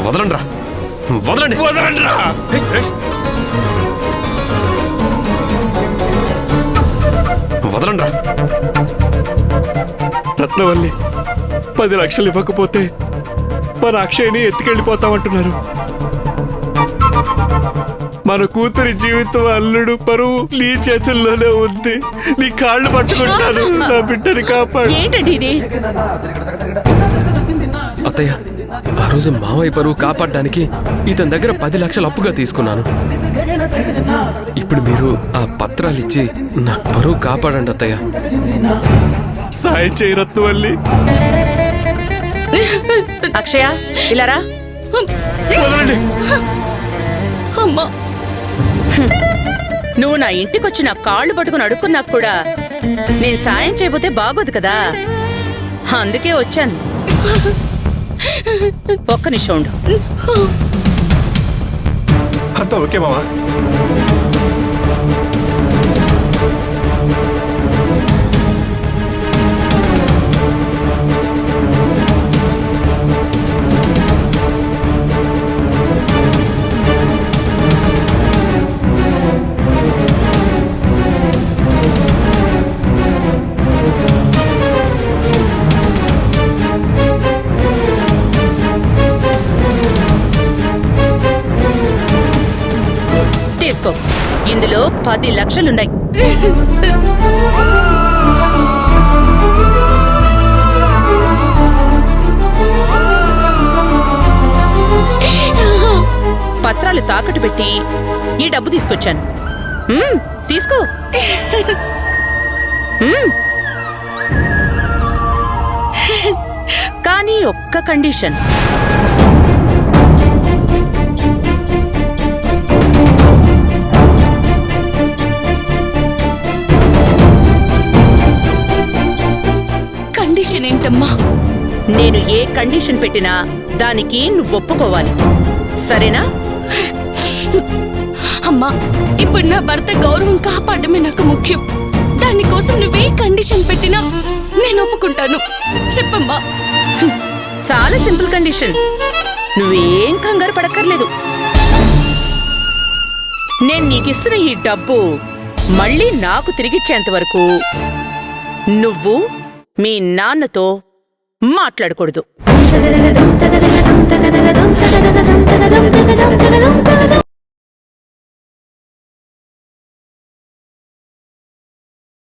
వదలండ్రా, వదలండి, వదలండ్రా. వదలండ్రా. రత్నవల్లి 10 లక్షలు ఇవ్వకపోతే మన అక్షయ్ని ఎత్తుకెళ్ళిపోతామంటున్నారు. మన కూతురి జీవితం, అల్లుడు పరువు నీ చేతుల్లోనే ఉంది. నీ కాళ్ళు పట్టుకుంటాను, నా బిడ్డని కాపాడు. ఏంటండి ఇది? అత్తయ్య, ఆ రోజు మావయ్య పరువు కాపాడడానికి ఇతని దగ్గర 10 లక్షలు అప్పుగా తీసుకున్నాను. ఇప్పుడు మీరు ఆ పత్రాలు ఇచ్చి నా పరువు కాపాడండి అత్తయ్య. సాయం చేయి రత్నవల్లి. అక్షయ, ఇలారా. వదలండి. అమ్మా, నువ్వు నా ఇంటికొచ్చి నా కాళ్ళు పట్టుకుని అడుక్కున్నా కూడా నేను సాయం చేయబోతే బాగోదు కదా, అందుకే వచ్చాను. ఒక్క నిమిషం ఉండు. అంతా ఓకే మావా? తీసుకో, ఇందులో 10 లక్షలున్నాయి. పత్రాలు తాకట్టు పెట్టి ఈ డబ్బు తీసుకొచ్చాను. తీసుకో. కానీ ఒక్క కండిషన్. కండిషన్ ఏంటమ్మా? నేను ఏ కండిషన్ పెట్టినా దానికి నువ్వు ఒప్పుకోవాలి, సరేనా? అమ్మా, ఇప్పుడు నా భర్త గౌరవం కాపాడమే నాకు ముఖ్యం. దానికోసం నువ్వే కండిషన్ పెట్టినా నేను ఒప్పుకుంటాను. చెప్పమ్మా. చాలా సింపుల్ కండిషన్. నువ్వేం కంగారు పడక్కర్లేదు. నేను నీకిస్తున్న ఈ డబ్బు మళ్ళీ నాకు తిరిగిచ్చేంత వరకు నువ్వు మీ నాన్నతో మాట్లాడకూడదు.